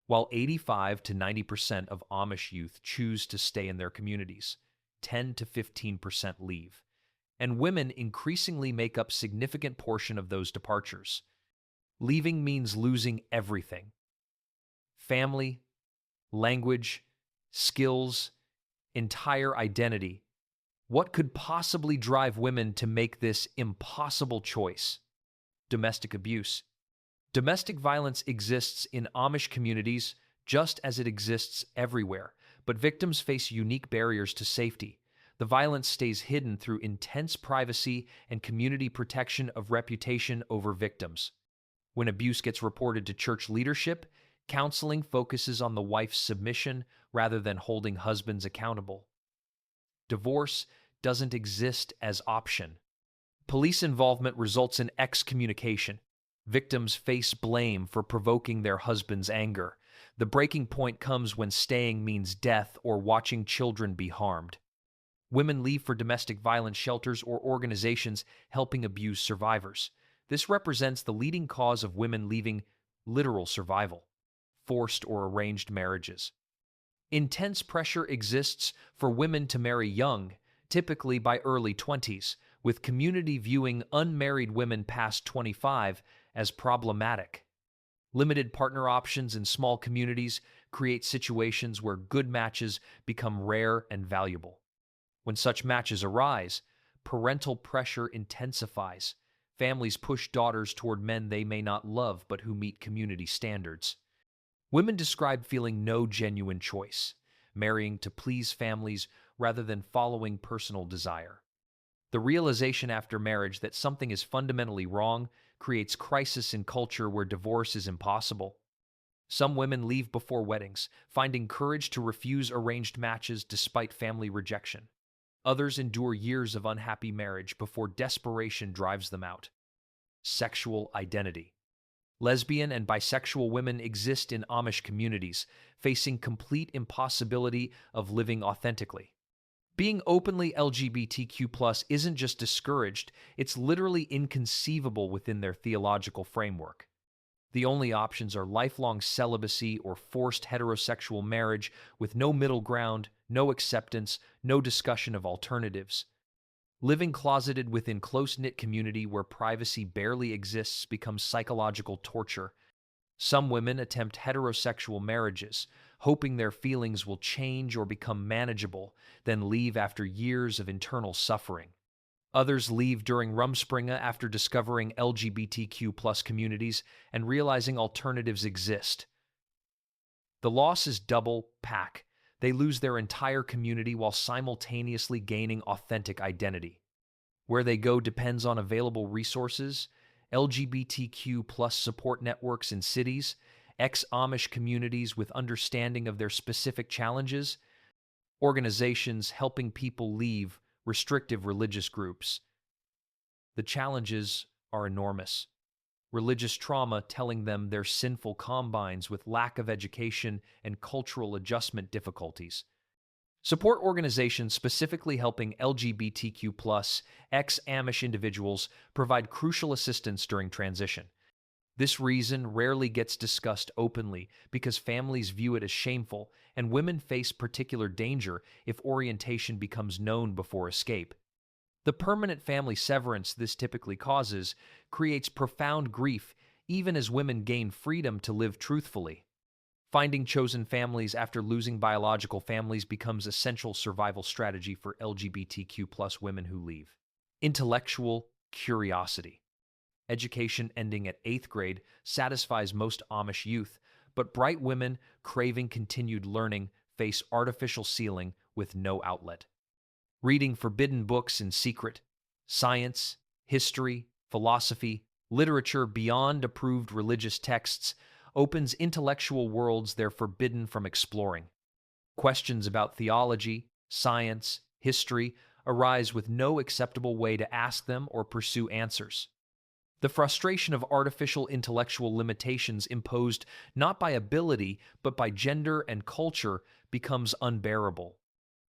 while 85 to 90% of Amish youth choose to stay in their communities. 10 to 15% leave. And women increasingly make up significant portion of those departures. Leaving means losing everything. Family, language, skills, entire identity. What could possibly drive women to make this impossible choice? Domestic abuse. Domestic violence exists in Amish communities just as it exists everywhere, but victims face unique barriers to safety. The violence stays hidden through intense privacy and community protection of reputation over victims. When abuse gets reported to church leadership, counseling focuses on the wife's submission rather than holding husbands accountable. Divorce doesn't exist as option. Police involvement results in excommunication. Victims face blame for provoking their husband's anger. The breaking point comes when staying means death or watching children be harmed. Women leave for domestic violence shelters or organizations helping abuse survivors. This represents the leading cause of women leaving: literal survival, forced or arranged marriages. Intense pressure exists for women to marry young, typically by early 20s, with community viewing unmarried women past 25 as problematic. Limited partner options in small communities create situations where good matches become rare and valuable. When such matches arise, parental pressure intensifies. Families push daughters toward men they may not love but who meet community standards. Women describe feeling no genuine choice, marrying to please families rather than following personal desire. The realization after marriage that something is fundamentally wrong creates crisis in culture where divorce is impossible. Some women leave before weddings, finding courage to refuse arranged matches despite family rejection. Others endure years of unhappy marriage before desperation drives them out. Sexual identity. Lesbian and bisexual women exist in Amish communities, facing complete impossibility of living authentically. Being openly LGBTQ+ isn't just discouraged, it's literally inconceivable within their theological framework. The only options are lifelong celibacy or forced heterosexual marriage with no middle ground, no acceptance, no discussion of alternatives. Living closeted within close-knit community where privacy barely exists becomes psychological torture. Some women attempt heterosexual marriages, hoping their feelings will change or become manageable, then leave after years of internal suffering. Others leave during Rumspringa after discovering LGBTQ+ communities and realizing alternatives exist. The loss is double pack. They lose their entire community while simultaneously gaining authentic identity. Where they go depends on available resources, LGBTQ+ support networks in cities, ex-Amish communities with understanding of their specific challenges, organizations helping people leave, restrictive religious groups. The challenges are enormous. Religious trauma telling them they're sinful combines with lack of education and cultural adjustment difficulties. Support organizations specifically helping LGBTQ+ ex-Amish individuals provide crucial assistance during transition. This reason rarely gets discussed openly because families view it as shameful, and women face particular danger if orientation becomes known before escape. The permanent family severance this typically causes creates profound grief even as women gain freedom to live truthfully. Finding chosen families after losing biological families becomes a central survival strategy for LGBTQ+ women who leave. Intellectual curiosity. Education ending at 8th grade satisfies most Amish youth, but bright women craving continued learning face artificial ceiling with no outlet. Reading forbidden books in secret, science, history, philosophy, literature beyond approved religious texts opens intellectual worlds they're forbidden from exploring. Questions about theology, science, history arise with no acceptable way to ask them or pursue answers. The frustration of artificial intellectual limitations imposed not by ability but by gender and culture becomes unbearable.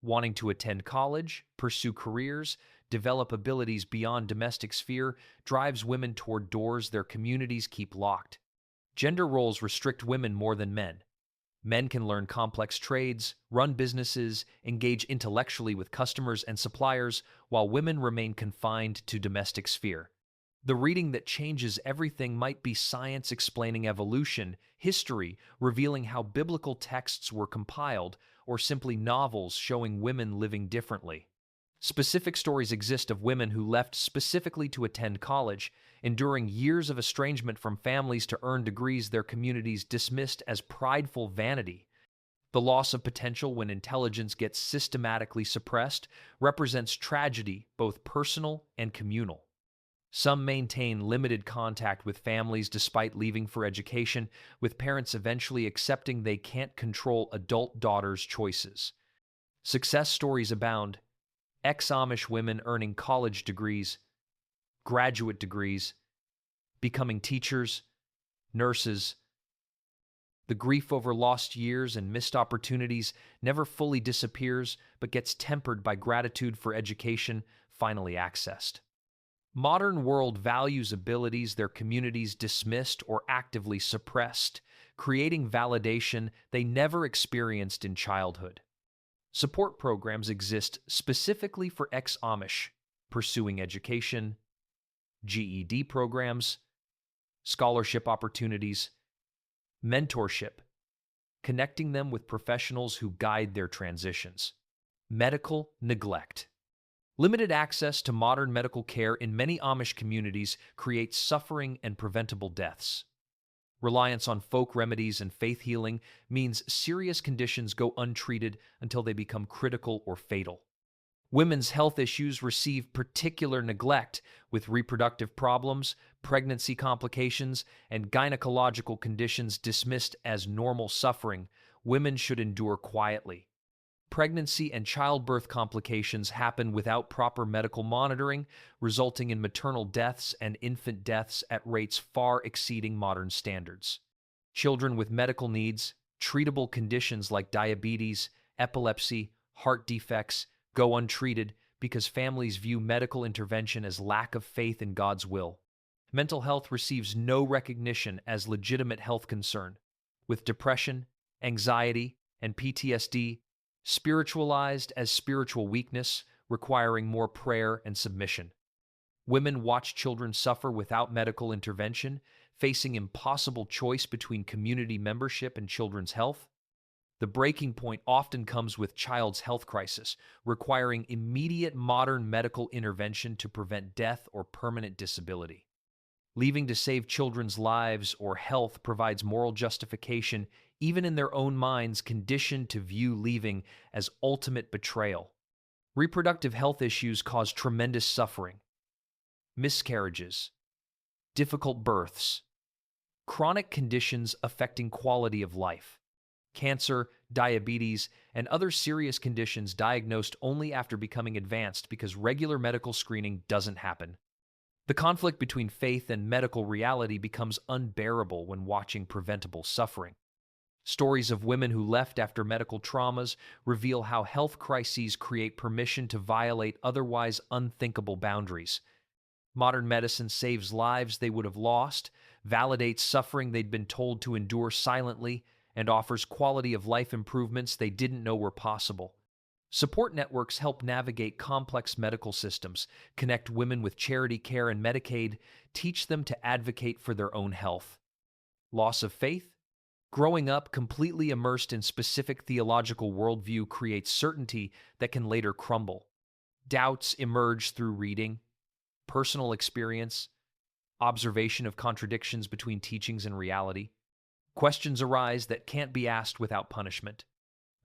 Wanting to attend college, pursue careers, develop abilities beyond domestic sphere drives women toward doors their communities keep locked. Gender roles restrict women more than men. Men can learn complex trades, run businesses, engage intellectually with customers and suppliers, while women remain confined to domestic sphere. The reading that changes everything might be science explaining evolution, history revealing how biblical texts were compiled, or simply novels showing women living differently. Specific stories exist of women who left specifically to attend college, enduring years of estrangement from families to earn degrees their communities dismissed as prideful vanity. The loss of potential when intelligence gets systematically suppressed represents tragedy, both personal and communal. Some maintain limited contact with families despite leaving for education, with parents eventually accepting they can't control adult daughters' choices. Success stories abound. Ex-Amish women earning college degrees, graduate degrees, becoming teachers, nurses. The grief over lost years and missed opportunities never fully disappears, but gets tempered by gratitude for education finally accessed. Modern world values abilities their communities dismissed or actively suppressed, creating validation they never experienced in childhood. Support programs exist specifically for ex-Amish, pursuing education, GED programs, scholarship opportunities, mentorship, connecting them with professionals who guide their transitions. Medical neglect. Limited access to modern medical care in many Amish communities creates suffering and preventable deaths. Reliance on folk remedies and faith healing means serious conditions go untreated until they become critical or fatal. Women's health issues receive particular neglect, with reproductive problems, pregnancy complications, and gynecological conditions dismissed as normal suffering. Women should endure quietly. Pregnancy and childbirth complications happen without proper medical monitoring, resulting in maternal deaths and infant deaths at rates far exceeding modern standards. Children with medical needs, treatable conditions like diabetes, epilepsy, heart defects, go untreated because families view medical intervention as lack of faith in God's will. Mental health receives no recognition as legitimate health concern, with depression, anxiety, and PTSD spiritualized as spiritual weakness, requiring more prayer and submission. Women watch children suffer without medical intervention, facing impossible choice between community membership and children's health. The breaking point often comes with child's health crisis, requiring immediate modern medical intervention to prevent death or permanent disability. Leaving to save children's lives or health provides moral justification, even in their own minds conditioned to view leaving as ultimate betrayal. Reproductive health issues cause tremendous suffering. Miscarriages, difficult births, chronic conditions affecting quality of life, cancer, diabetes, and other serious conditions diagnosed only after becoming advanced because regular medical screening doesn't happen. The conflict between faith and medical reality becomes unbearable when watching preventable suffering. Stories of women who left after medical traumas reveal how health crises create permission to violate otherwise unthinkable boundaries. Modern medicine saves lives they would have lost, validates suffering they'd been told to endure silently, and offers quality of life improvements they didn't know were possible. Support networks help navigate complex medical systems, connect women with charity care and Medicaid, teach them to advocate for their own health. Loss of faith? Growing up completely immersed in specific theological worldview creates certainty that can later crumble. Doubts emerge through reading, personal experience, observation of contradictions between teachings and reality. Questions arise that can't be asked without punishment,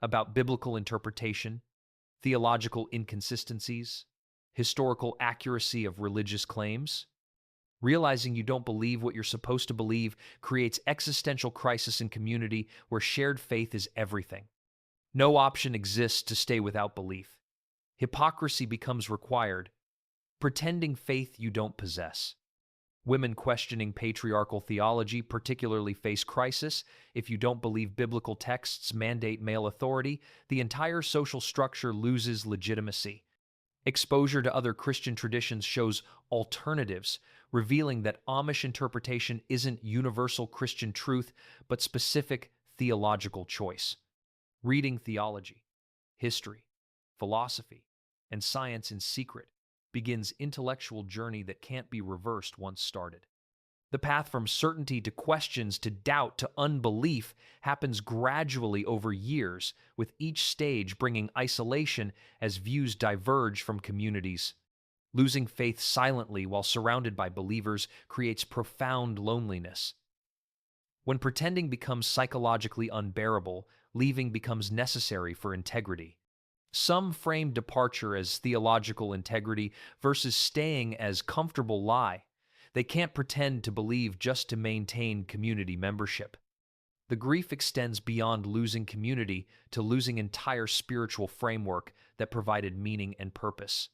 about biblical interpretation, theological inconsistencies, historical accuracy of religious claims. Realizing you don't believe what you're supposed to believe creates existential crisis in community where shared faith is everything. No option exists to stay without belief. Hypocrisy becomes required, pretending faith you don't possess. Women questioning patriarchal theology particularly face crisis. If you don't believe biblical texts mandate male authority, the entire social structure loses legitimacy. Exposure to other Christian traditions shows alternatives, revealing that Amish interpretation isn't universal Christian truth, but specific theological choice. Reading theology, history, philosophy, and science in secret begins intellectual journey that can't be reversed once started. The path from certainty to questions to doubt to unbelief happens gradually over years, with each stage bringing isolation as views diverge from communities. Losing faith silently while surrounded by believers creates profound loneliness. When pretending becomes psychologically unbearable, leaving becomes necessary for integrity. Some frame departure as theological integrity versus staying as comfortable lie. They can't pretend to believe just to maintain community membership. The grief extends beyond losing community to losing entire spiritual framework that provided meaning and purpose.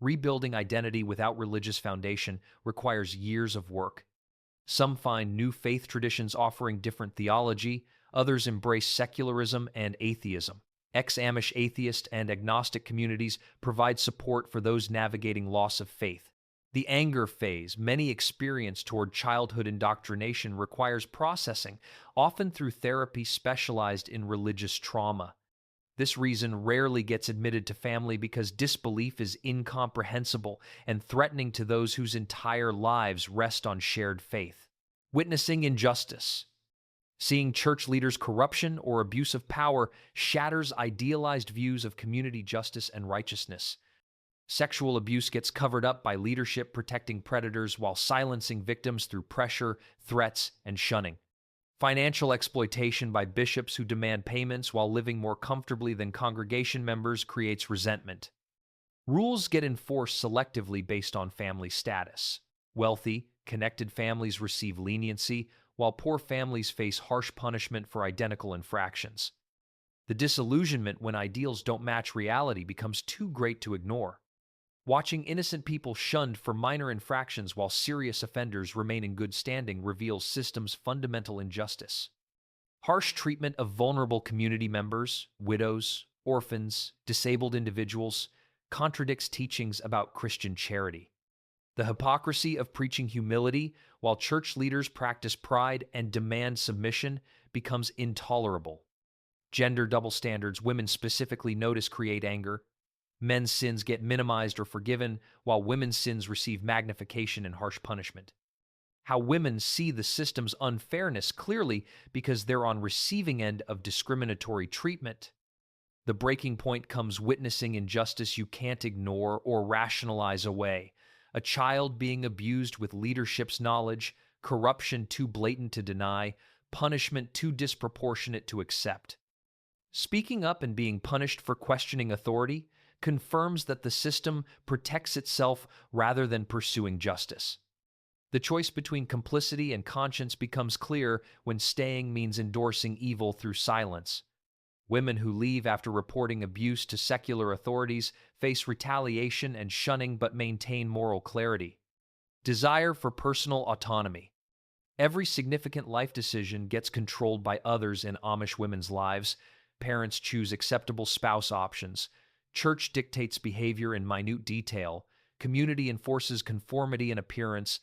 Rebuilding identity without religious foundation requires years of work. Some find new faith traditions offering different theology, others embrace secularism and atheism. Ex-Amish atheist and agnostic communities provide support for those navigating loss of faith. The anger phase many experience toward childhood indoctrination requires processing, often through therapy specialized in religious trauma. This reason rarely gets admitted to family because disbelief is incomprehensible and threatening to those whose entire lives rest on shared faith. Witnessing injustice. Seeing church leaders' corruption or abuse of power shatters idealized views of community justice and righteousness. Sexual abuse gets covered up by leadership protecting predators while silencing victims through pressure, threats, and shunning. Financial exploitation by bishops who demand payments while living more comfortably than congregation members creates resentment. Rules get enforced selectively based on family status. Wealthy, connected families receive leniency, while poor families face harsh punishment for identical infractions. The disillusionment when ideals don't match reality becomes too great to ignore. Watching innocent people shunned for minor infractions while serious offenders remain in good standing reveals system's fundamental injustice. Harsh treatment of vulnerable community members, widows, orphans, disabled individuals, contradicts teachings about Christian charity. The hypocrisy of preaching humility while church leaders practice pride and demand submission becomes intolerable. Gender double standards women specifically notice create anger. Men's sins get minimized or forgiven, while women's sins receive magnification and harsh punishment. How women see the system's unfairness clearly because they're on receiving end of discriminatory treatment. The breaking point comes witnessing injustice you can't ignore or rationalize away. A child being abused with leadership's knowledge, corruption too blatant to deny, punishment too disproportionate to accept. Speaking up and being punished for questioning authority confirms that the system protects itself rather than pursuing justice. The choice between complicity and conscience becomes clear when staying means endorsing evil through silence. Women who leave after reporting abuse to secular authorities face retaliation and shunning but maintain moral clarity. Desire for personal autonomy. Every significant life decision gets controlled by others in Amish women's lives. Parents choose acceptable spouse options. Church dictates behavior in minute detail. Community enforces conformity in appearance,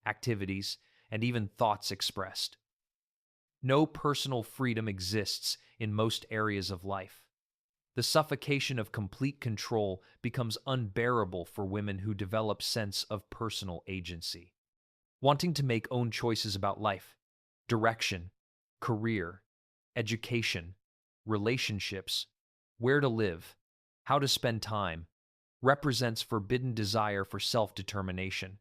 activities, and even thoughts expressed. No personal freedom exists in most areas of life. The suffocation of complete control becomes unbearable for women who develop sense of personal agency. Wanting to make own choices about life, direction, career, education, relationships, where to live, how to spend time, represents forbidden desire for self-determination.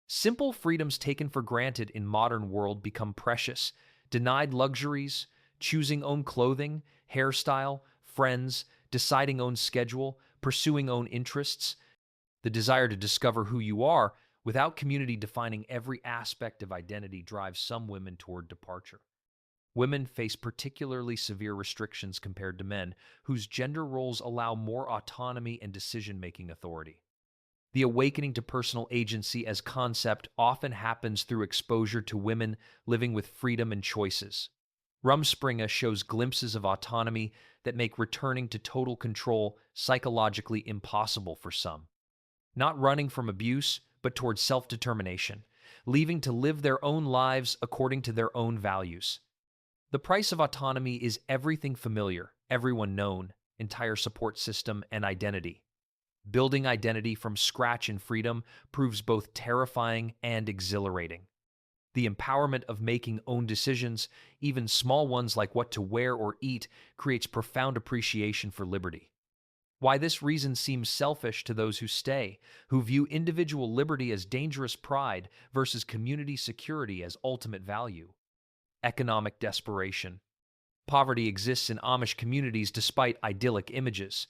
Simple freedoms taken for granted in modern world become precious. Denied luxuries, choosing own clothing, hairstyle, friends, deciding own schedule, pursuing own interests. The desire to discover who you are without community defining every aspect of identity drives some women toward departure. Women face particularly severe restrictions compared to men, whose gender roles allow more autonomy and decision-making authority. The awakening to personal agency as concept often happens through exposure to women living with freedom and choices. Rumspringa shows glimpses of autonomy that make returning to total control psychologically impossible for some. Not running from abuse, but towards self-determination, leaving to live their own lives according to their own values. The price of autonomy is everything familiar, everyone known, entire support system, and identity. Building identity from scratch in freedom proves both terrifying and exhilarating. The empowerment of making own decisions, even small ones like what to wear or eat, creates profound appreciation for liberty. Why this reason seems selfish to those who stay, who view individual liberty as dangerous pride versus community security as ultimate value. Economic desperation. Poverty exists in Amish communities despite idyllic images.